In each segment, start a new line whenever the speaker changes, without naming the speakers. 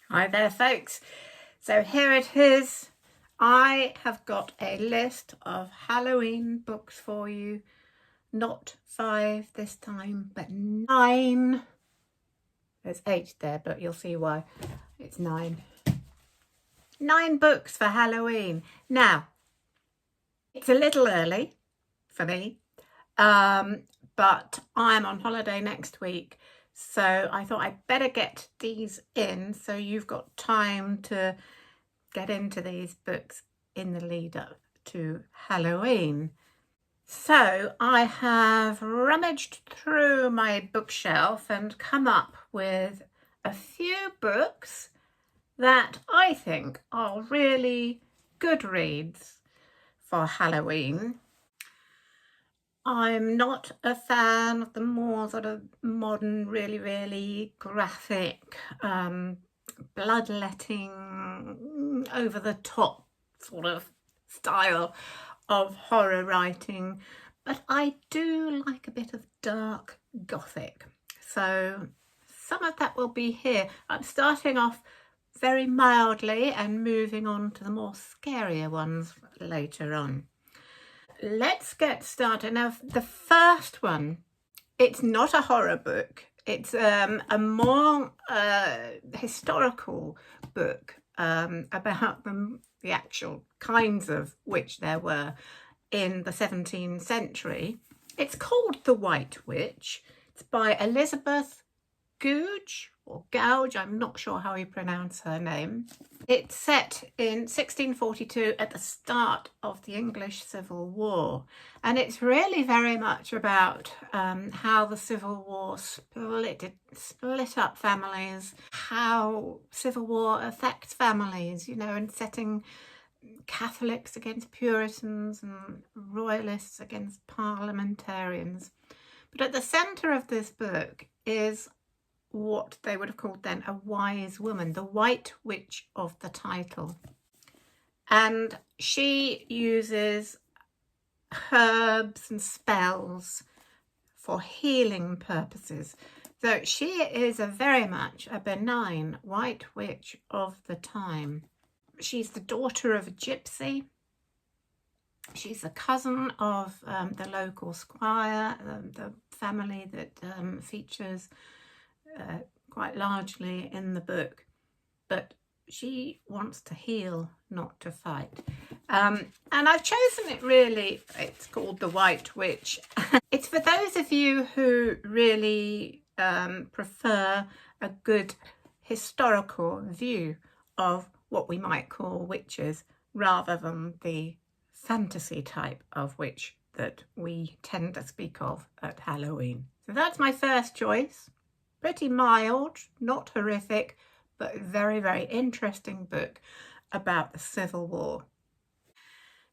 Hi there, folks. So here it is. I have got a list of Halloween books for you. Not 5 this time, but 9. There's 8 there, but you'll see why. It's 9. 9 books for Halloween. Now, it's a little early for me, but I'm on holiday next week. So I thought I'd better get these in so you've got time to get into these books in the lead up to Halloween. So I have rummaged through my bookshelf and come up with a few books that I think are really good reads for Halloween. I'm not a fan of the more sort of modern, really graphic, bloodletting, over the top sort of style of horror writing, but I do like a bit of dark gothic. So some of that will be here. I'm starting off very mildly and moving on to the more scarier ones later on. Let's get started. Now, the first one, it's not a horror book. It's a more historical book about the actual kinds of witch there were in the 17th century. It's called The White Witch. It's by Elizabeth Gouge or Gouge, I'm not sure how you pronounce her name. It's set in 1642 at the start of the English Civil War, and it's really very much about how the Civil War split up families, how Civil War affects families, and setting Catholics against Puritans and Royalists against parliamentarians. But at the centre of this book is what they would have called then a wise woman, the White Witch of the title. And she uses herbs and spells for healing purposes. So she is very much a benign white witch of the time. She's the daughter of a gypsy. She's a cousin of the local squire, the family that features quite largely in the book, but she wants to heal, not to fight. And I've chosen it really, it's called The White Witch. It's for those of you who really prefer a good historical view of what we might call witches rather than the fantasy type of witch that we tend to speak of at Halloween. So that's my first choice. Pretty mild, not horrific, but very interesting book about the Civil War.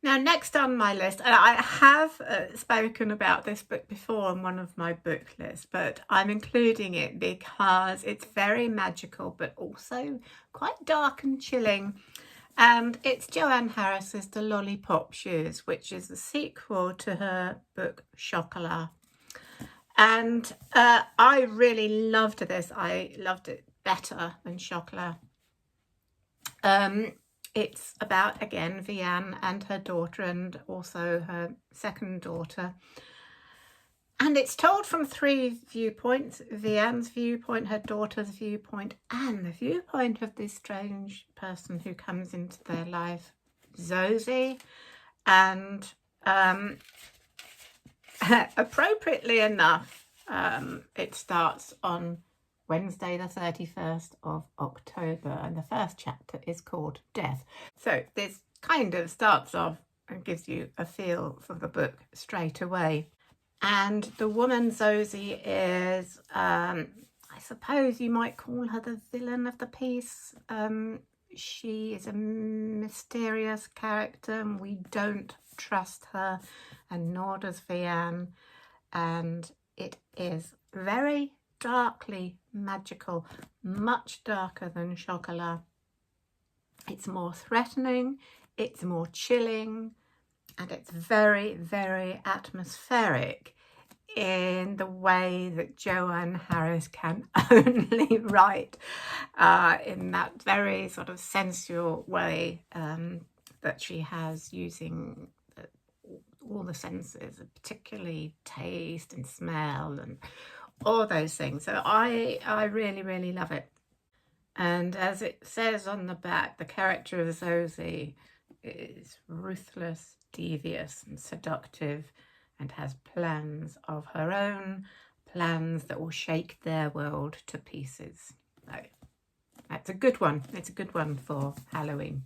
Now, next on my list, and I have spoken about this book before on one of my book lists, but I'm including it because it's very magical, but also quite dark and chilling. And it's Joanne Harris's The Lollipop Shoes, which is the sequel to her book Chocolat. And I really loved this. I loved it better than Chocolat. It's about, again, Vianne and her daughter, and also her second daughter. And it's told from 3 viewpoints: Vianne's viewpoint, her daughter's viewpoint, and the viewpoint of this strange person who comes into their life, Zosie. And appropriately enough, it starts on Wednesday the 31st of October, and the first chapter is called Death. So this kind of starts off and gives you a feel for the book straight away. And the woman Zosie is, I suppose you might call her the villain of the piece. She is a mysterious character and we don't trust her, and nor does Vianne. And it is very darkly magical, much darker than Chocolat. It's more threatening, it's more chilling, and it's very atmospheric in the way that Joanne Harris can only write, in that very sort of sensual way that she has, using all the senses, particularly taste and smell and all those things. So I really, really love it. And as it says on the back, the character of Zosie is ruthless, devious and seductive, and has plans of her own, plans that will shake their world to pieces. So that's a good one. It's a good one for Halloween.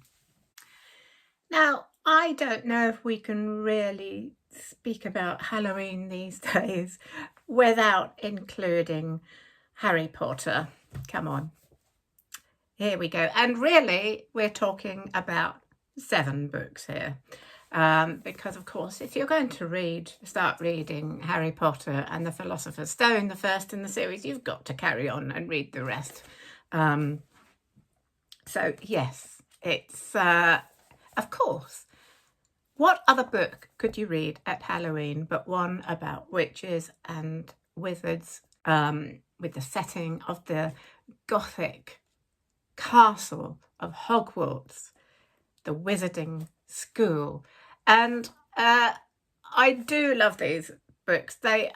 Now, I don't know if we can really speak about Halloween these days without including Harry Potter. Come on. Here we go. And really, we're talking about 7 books here. Because, of course, if you're going to start reading Harry Potter and the Philosopher's Stone, the first in the series, you've got to carry on and read the rest. So, yes, it's, of course, what other book could you read at Halloween but one about witches and wizards, with the setting of the Gothic castle of Hogwarts, the wizarding school. And I do love these books. They're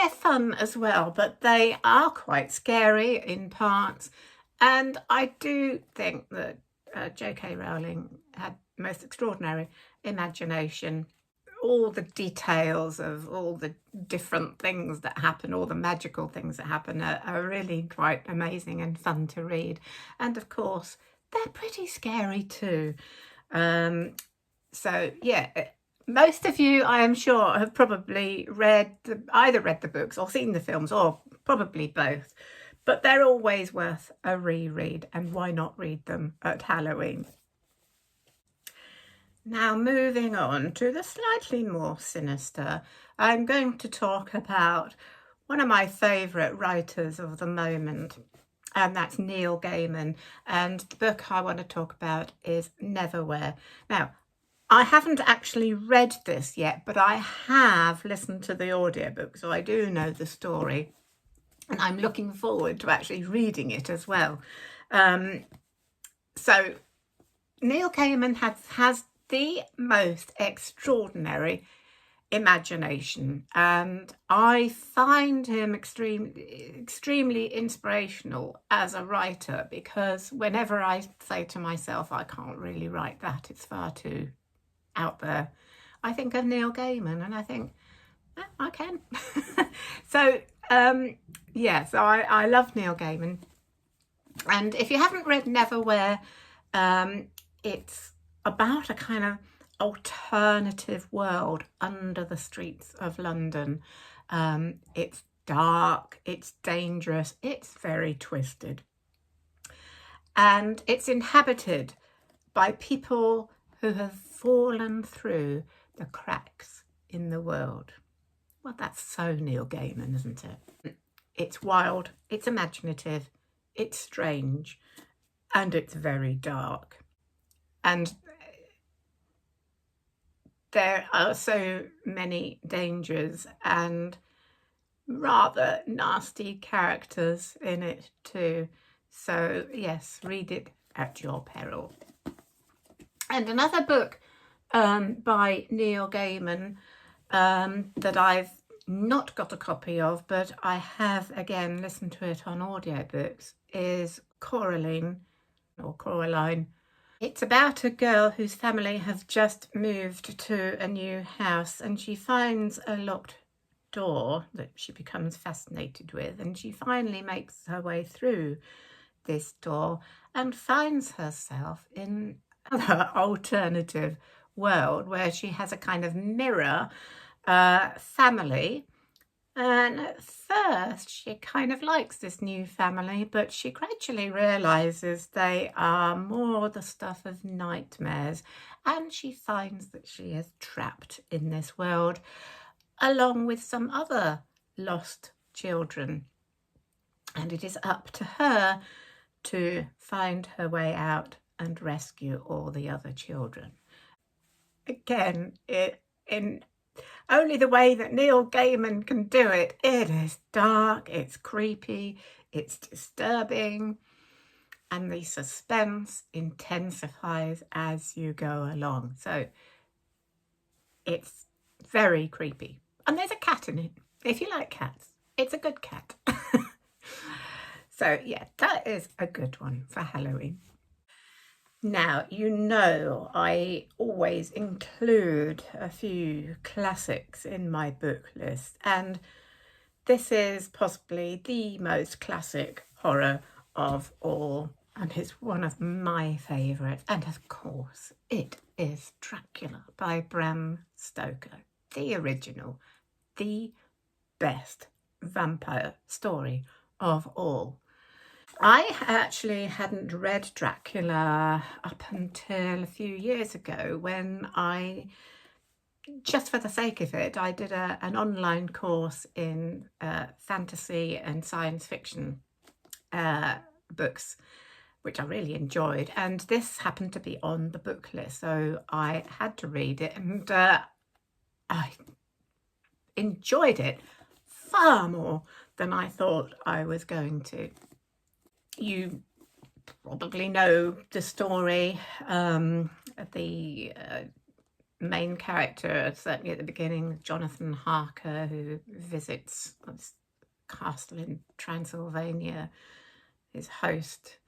fun as well, but they are quite scary in parts. And I do think that J.K. Rowling had most extraordinary imagination. All the details of all the different things that happen, all the magical things that happen, are really quite amazing and fun to read. And of course, they're pretty scary too. So yeah, most of you, I am sure, have probably either read the books or seen the films, or probably both. But they're always worth a reread, and why not read them at Halloween? Now, moving on to the slightly more sinister, I'm going to talk about one of my favourite writers of the moment, and that's Neil Gaiman. And the book I want to talk about is Neverwhere. Now, I haven't actually read this yet, but I have listened to the audiobook, so I do know the story. And I'm looking forward to actually reading it as well. So Neil Gaiman has the most extraordinary imagination, and I find him extremely inspirational as a writer, because whenever I say to myself, I can't really write that, it's far too out there, I think of Neil Gaiman and I think, I can. So yeah, so I love Neil Gaiman. And if you haven't read Neverwhere, it's about a kind of alternative world under the streets of London. It's dark, it's dangerous, it's very twisted. And it's inhabited by people who have fallen through the cracks in the world. Well, that's so Neil Gaiman, isn't it? It's wild, it's imaginative, it's strange, and it's very dark. And there are so many dangers and rather nasty characters in it too. So yes, read it at your peril. And another book by Neil Gaiman that I've not got a copy of, but I have again listened to it on audiobooks, is Coraline. It's about a girl whose family have just moved to a new house, and she finds a locked door that she becomes fascinated with, and she finally makes her way through this door and finds herself in another alternative world where she has a kind of mirror family. And at first she kind of likes this new family, but she gradually realises they are more the stuff of nightmares, and she finds that she is trapped in this world along with some other lost children, and it is up to her to find her way out and rescue all the other children. Again, in only the way that Neil Gaiman can do it. It is dark, it's creepy, it's disturbing, and the suspense intensifies as you go along. So it's very creepy. And there's a cat in it. If you like cats, it's a good cat. So yeah, that is a good one for Halloween. Now, you know, I always include a few classics in my book list, and this is possibly the most classic horror of all, and it's one of my favourites. And of course, it is Dracula by Bram Stoker, the original, the best vampire story of all. I actually hadn't read Dracula up until a few years ago when I, just for the sake of it, I did an online course in fantasy and science fiction books, which I really enjoyed. And this happened to be on the book list, so I had to read it, and I enjoyed it far more than I thought I was going to. You probably know the story. The main character, certainly at the beginning, Jonathan Harker, who visits this castle in Transylvania. His host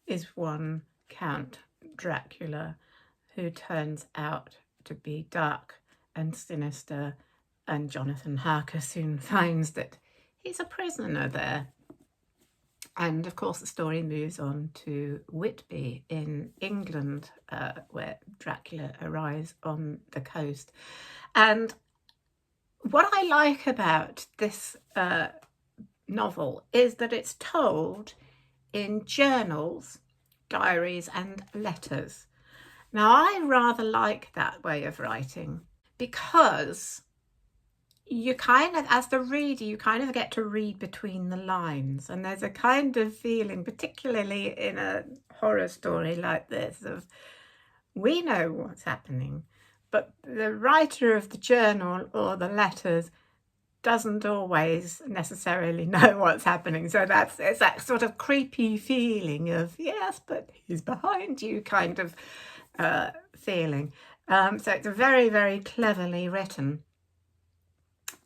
is one Count Dracula, who turns out to be dark and sinister, and Jonathan Harker soon finds that he's a prisoner there. And of course, the story moves on to Whitby in England, where Dracula arrives on the coast. And what I like about this novel is that it's told in journals, diaries, and letters. Now, I rather like that way of writing because you kind of, as the reader, you kind of get to read between the lines, and there's a kind of feeling, particularly in a horror story like this, of we know what's happening, but the writer of the journal or the letters doesn't always necessarily know what's happening. So it's that sort of creepy feeling of, yes, but he's behind you kind of feeling. So it's very, very cleverly written.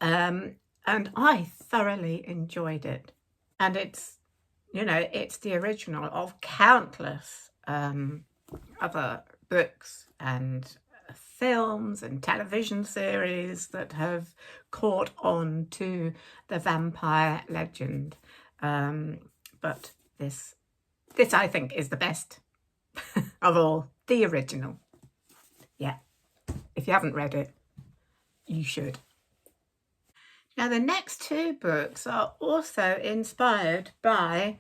And I thoroughly enjoyed it. And it's, you know, it's the original of countless other books and films and television series that have caught on to the vampire legend. But this I think is the best of all, the original. Yeah, if you haven't read it, you should. Now, the next two books are also inspired by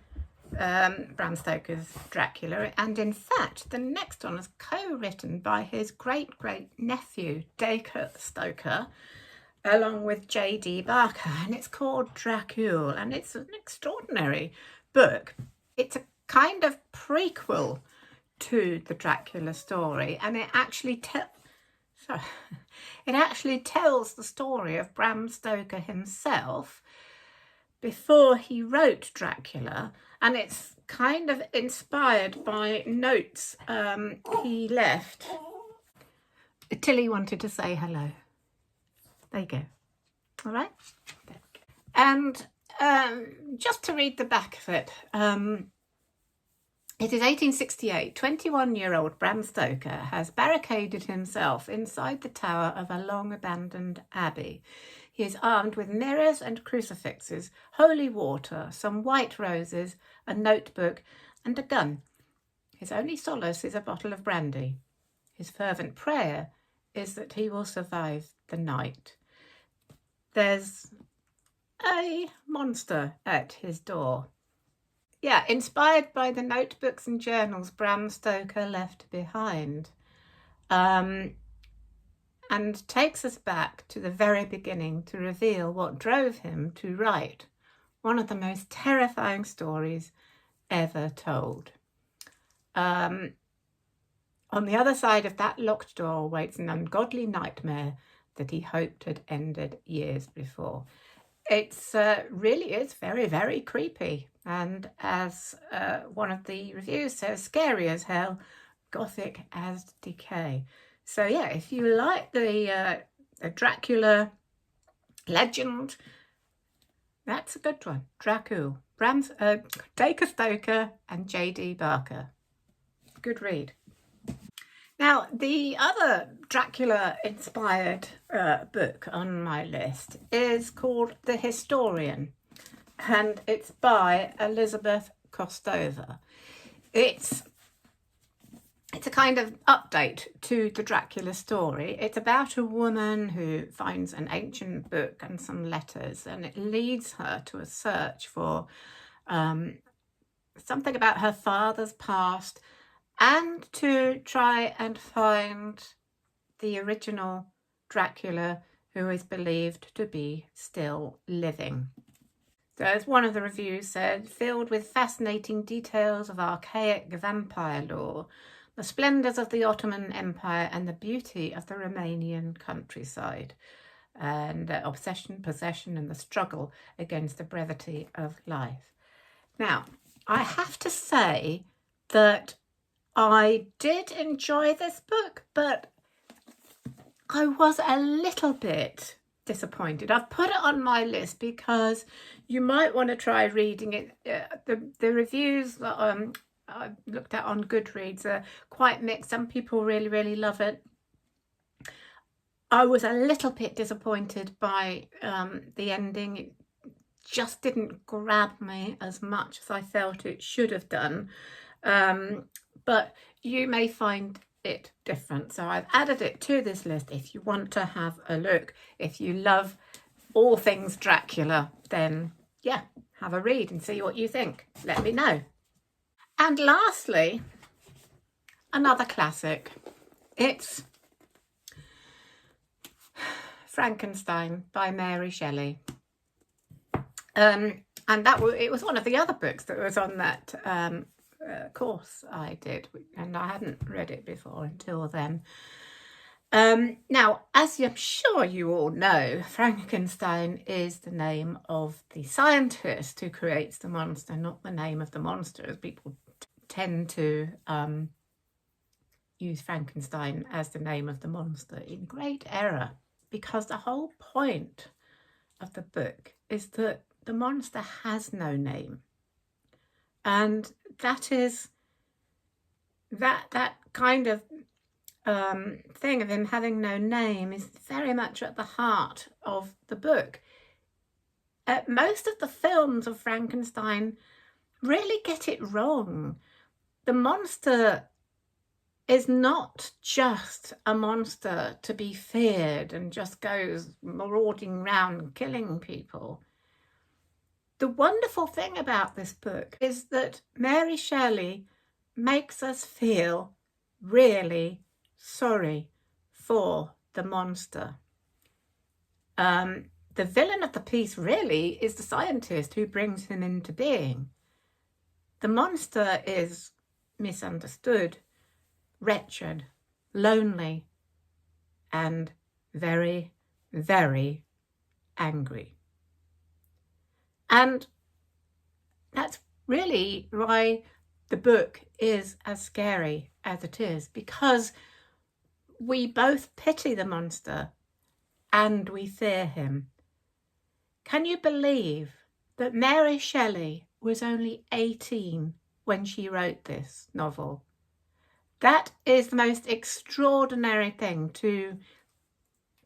Bram Stoker's Dracula, and in fact, the next one is co-written by his great-great-nephew, Dacre Stoker, along with J.D. Barker, and it's called Dracule, and it's an extraordinary book. It's a kind of prequel to the Dracula story, and it actually tells the story of Bram Stoker himself before he wrote Dracula, and it's kind of inspired by notes he left. Tilly wanted to say hello. There you go. All right. There we go. And just to read the back of it, it is 1868. 21-year-old Bram Stoker has barricaded himself inside the tower of a long-abandoned abbey. He is armed with mirrors and crucifixes, holy water, some white roses, a notebook, and a gun. His only solace is a bottle of brandy. His fervent prayer is that he will survive the night. There's a monster at his door. Yeah, inspired by the notebooks and journals Bram Stoker left behind. And takes us back to the very beginning to reveal what drove him to write one of the most terrifying stories ever told. On the other side of that locked door waits an ungodly nightmare that he hoped had ended years before. It's really is very, very creepy, and as one of the reviews says, scary as hell, gothic as decay. So yeah, if you like the Dracula legend, that's a good one. Dracul, Dacre Stoker and J.D. Barker. Good read. Now, the other Dracula-inspired book on my list is called The Historian, and it's by Elizabeth Kostova. It's a kind of update to the Dracula story. It's about a woman who finds an ancient book and some letters, and it leads her to a search for something about her father's past, and to try and find the original Dracula, who is believed to be still living. So as one of the reviews said, filled with fascinating details of archaic vampire lore, the splendours of the Ottoman Empire and the beauty of the Romanian countryside, and obsession, possession and the struggle against the brevity of life. Now, I have to say that I did enjoy this book, but I was a little bit disappointed. I've put it on my list because you might want to try reading it. The reviews that I looked at on Goodreads are quite mixed. Some people really, really love it. I was a little bit disappointed by the ending. It just didn't grab me as much as I felt it should have done. But you may find it different. So I've added it to this list if you want to have a look. If you love all things Dracula, then yeah, have a read and see what you think. Let me know. And lastly, another classic. It's Frankenstein by Mary Shelley. And it was one of the other books that was on that course I did, and I hadn't read it before until then. Now, as I'm sure you all know, Frankenstein is the name of the scientist who creates the monster, not the name of the monster, as people tend to use Frankenstein as the name of the monster, in great error, because the whole point of the book is that the monster has no name. And that is that kind of thing of him having no name is very much at the heart of the book. Most of the films of Frankenstein really get it wrong. The monster is not just a monster to be feared and just goes marauding around killing people. The wonderful thing about this book is that Mary Shelley makes us feel really sorry for the monster. The villain of the piece really is the scientist who brings him into being. The monster is misunderstood, wretched, lonely, and very, very angry. And that's really why the book is as scary as it is, because we both pity the monster and we fear him. Can you believe that Mary Shelley was only 18 when she wrote this novel? That is the most extraordinary thing, to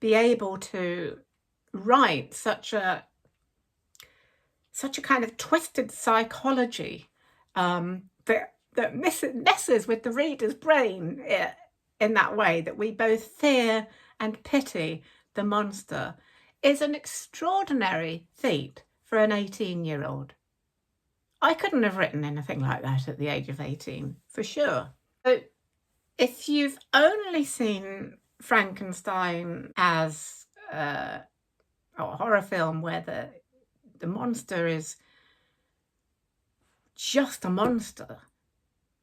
be able to write such a kind of twisted psychology that messes with the reader's brain in that way, that we both fear and pity the monster, is an extraordinary feat for an 18-year-old. I couldn't have written anything like that at the age of 18, for sure. So if you've only seen Frankenstein as a horror film where the monster is just a monster,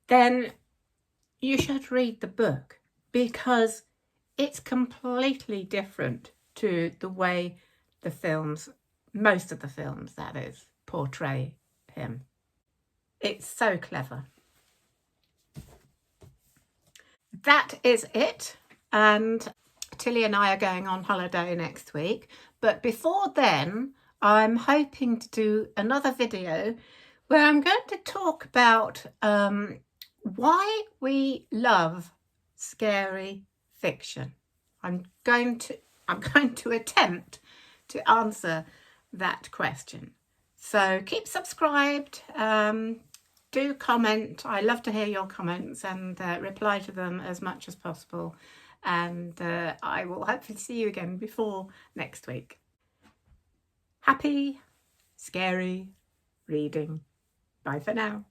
then you should read the book, because it's completely different to the way the films, most of the films that is, portray him. It's so clever. That is it, and Tilly and I are going on holiday next week, but before then I'm hoping to do another video where I'm going to talk about why we love scary fiction. I'm going to attempt to answer that question. So keep subscribed, do comment. I love to hear your comments and reply to them as much as possible. And I will hopefully see you again before next week. Happy, scary reading. Bye for now.